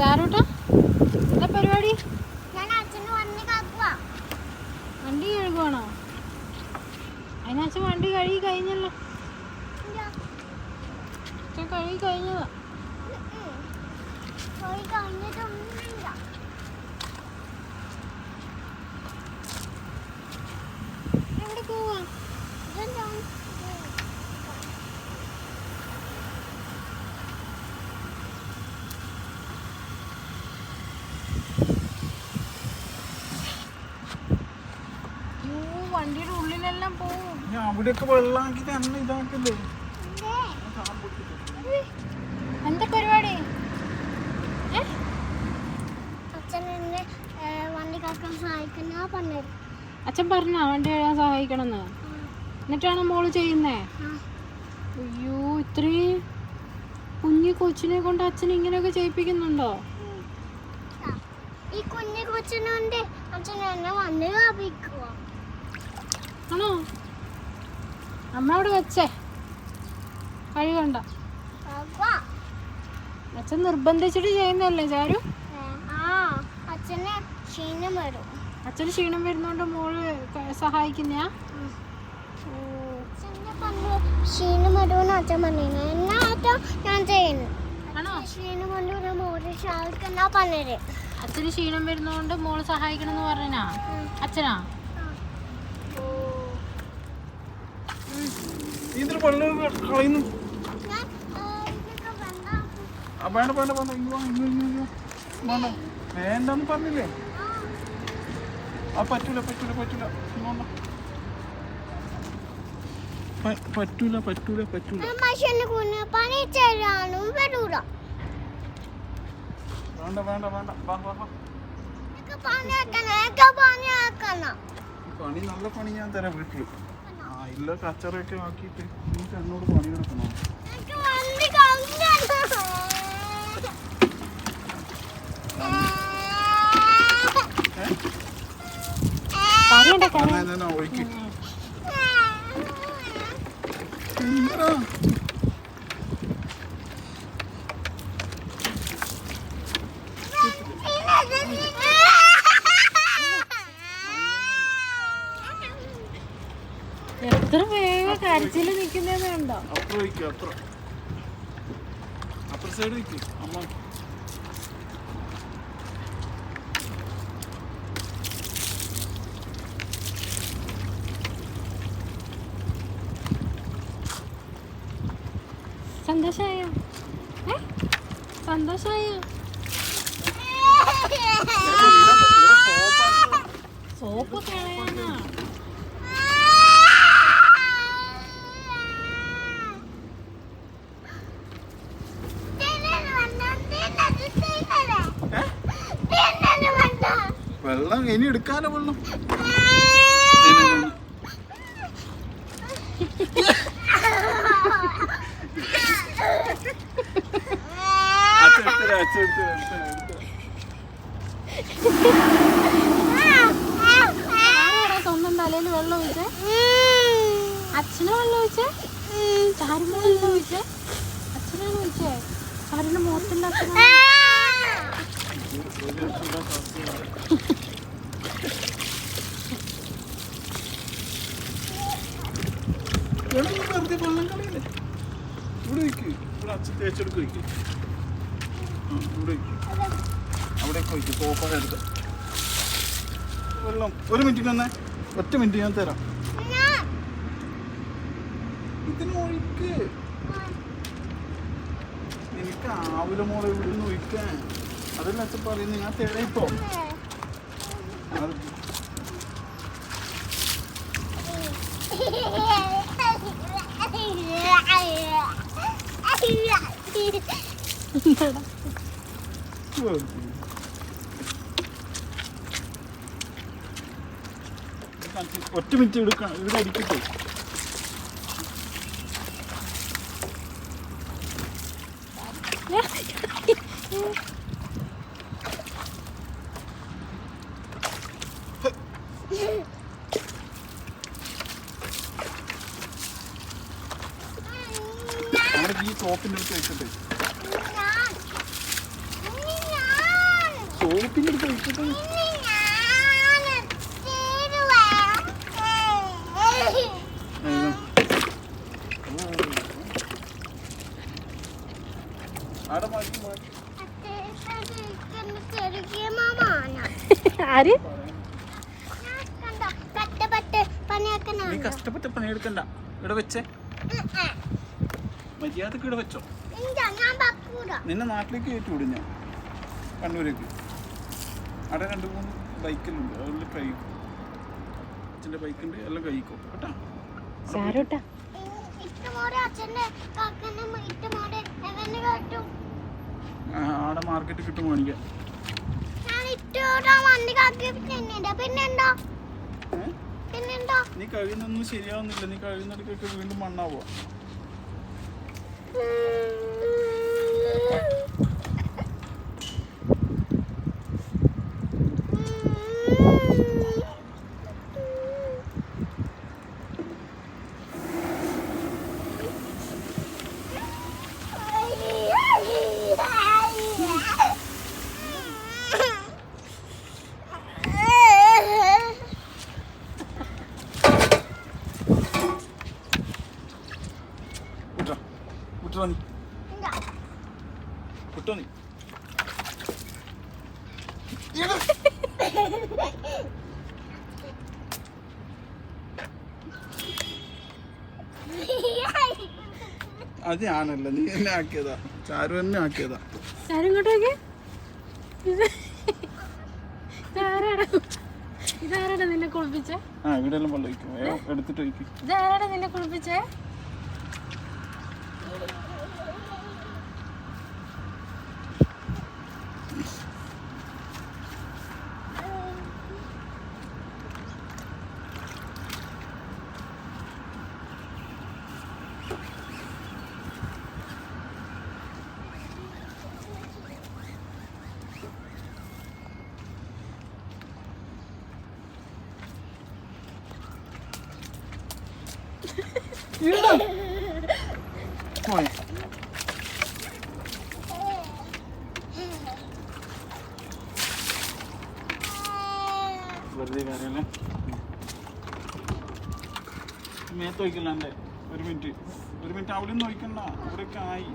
സാറൂട്ടാ എന്താ പരിപാടി? വണ്ടി കഴുകുവാണോ? അതിനച്ഛൻ വണ്ടി കഴുകി കഴിഞ്ഞല്ലോ. അച്ഛൻ കഴുകി കഴിഞ്ഞതാ. എവിടെ പോവാ? വണ്ടിയുടെ ഉള്ളിലെല്ലാം പോവും. അവിടെയൊക്കെ വെള്ളമാക്കി തന്നെ ഇതാക്കല്ലേ. എന്താ പരിപാടി? അച്ഛൻ പറഞ്ഞാ വണ്ടി കഴുകാൻ സഹായിക്കണമെന്ന്? എന്നിട്ടാണ് മോള് ചെയ്യുന്നേ? അയ്യോ, ഇത്രയും കുഞ്ഞു കൊച്ചിനെ കൊണ്ട് അച്ഛൻ ഇങ്ങനെയൊക്കെ ചെയ്യിപ്പിക്കുന്നുണ്ടോ? ഈ കുഞ്ഞു കൊച്ചിനുണ്ട് അച്ഛൻ എന്നെ വണ്ടി കാപ്പിക്കുവോ? ആണോ? അമ്മ അവിടെ വെച്ചേ, കഴുകണ്ട. അച്ഛൻ നിർബന്ധിച്ചിട്ട് ചെയ്യുന്നല്ലേ ചാരു? അച്ഛന് ക്ഷീണം വരും. അച്ഛന് ക്ഷീണം വരുന്നോണ്ട് മോള് സഹായിക്കുന്നയാ? ക്ഷീണം വരുമെന്ന് അച്ഛൻ പറഞ്ഞു. എന്നാ അച്ഛൻ ഞാൻ ചെയ്യുന്നു. ആണോ? ക്ഷീണം കൊണ്ട് മോര് സഹായിക്കുന്ന പറഞ്ഞത്. അച്ഛന് ക്ഷീണം വരുന്നോണ്ട് മോള് സഹായിക്കണം എന്ന് പറഞ്ഞാ അച്ഛനാ? വെള്ളം കളയുന്നു. വേണ്ട വേണ്ട വേണ്ട വേണ്ട വേണ്ടെന്ന് പറഞ്ഞില്ലേ? പറ്റൂല പറ്റൂല പറ്റൂല പറ്റൂല പറ്റൂല പറ്റൂല. വേണ്ട വേണ്ട വേണ്ട പണി നല്ല പണി ഞാൻ തരാം വീട്ടില്. ഇല്ല കച്ചറയൊക്കെ ആക്കിയിട്ട് നിങ്ങൾക്ക് എന്നോട് പണി കൊടുക്കണോ? ഒഴുക്കി എത്ര വേഗം കരച്ചില് നിൽക്കുന്നതെന്ന് കണ്ടോ? അപ്പുറ സൈഡ് നിൽക്കും അമ്മ. സന്തോഷായോ? സന്തോഷായോ? സോപ്പ് കളയാനാ? വെള്ളം ഇനി എടുക്കാനോ വെള്ളം? സ്വന്തം തലയിൽ വെള്ളം ഒഴിച്ചേ? അച്ഛന് വെള്ളം ഒഴിച്ചേ? ചാരുന് വെള്ളം ഒഴിച്ചേ? അച്ഛനാണ് ഒഴിച്ചേ? ചാരുന്റെ മുഖത്തിന്റെ അച്ഛനാണ്. വെറുതെ വെള്ളം കളയില്ലേ? ഇവിടെ വയ്ക്ക്. ഇവിടെ അച്ഛൻ തേച്ചെടുക്ക് വയ്ക്ക്. ഇവിടെ വയ്ക്ക്. അവിടെയൊക്കെ വയ്ക്കും. സോഫ എടുത്ത് വെള്ളം 1 മിനിറ്റ് തന്നെ. 1 മിനിറ്റ് ഞാൻ തരാം. ഇതിന് ഒഴിക്ക്. എനിക്ക് ആവില്ല മോളെ ഇവിടുന്ന് ഒഴിക്കാൻ. അതല്ല അച്ഛൻ പറയുന്നത്. ഞാൻ തരാം ഇപ്പോ. ഒറ്റ മിനിറ്റ് എടുക്കണം. ഇവിടെ അടിക്കട്ടെ. അവിടെ ഈ സോപ്പിൻ്റെ അടുത്ത് വെച്ചിട്ട് സോപ്പിൻ്റെ അടുത്ത് ഒഴിച്ചിട്ട് ആടെ മാറ്റി മാറ്റി ആര് നീ കഷ്ടപ്പെട്ട് പണിയെടുക്കണ്ട. ഇവിടെ വെച്ചേ, മര്യാദക്ക് ഇവിടെ വെച്ചോ. നിന്നെ നാട്ടിലേക്ക് കയറ്റി വിടും ഞാൻ, കണ്ണൂരേക്ക്. അവിടെ 2-3 ബൈക്കിലുണ്ട്, അതുകൊണ്ട് കഴിക്കും. അച്ഛൻ്റെ ബൈക്കുണ്ട്, എല്ലാം കഴിക്കും കേട്ടോ. സാരോട്ടാ ആടെ മാർക്കറ്റ് കിട്ടും മേടിക്കാൻ. നീ കഴിയുന്നൊന്നും ശരിയാവുന്നില്ല. നീ കഴിയുന്നിടക്കൊക്കെ വീണ്ടും മണ്ണാവോ. വിട്ടോ നീ. അത് ഞാനല്ല, നീ എന്നെ ആക്കിയതാ. ചാരു എന്നെ ആക്കിയതാ. ചാരു ഇങ്ങോട്ടേക്ക്. ഇതാരാടാ നിന്നെ കുളിപ്പിച്ചേ? ആ ഇവിടെ എല്ലാം വെള്ളം ഒഴിക്കും, എടുത്തിട്ട് ഒഴിക്കും. ഇതാരാടാ നിന്നെ കുളിപ്പിച്ചേ? വെറുതെ കാര്യമല്ലേ. മേത്ത് ഒഴിക്കല്ല എൻ്റെ. ഒരു മിനിറ്റ് അവിടെ നിന്ന് ഒഴിക്കണ്ട, അവിടെയൊക്കെ ആയി.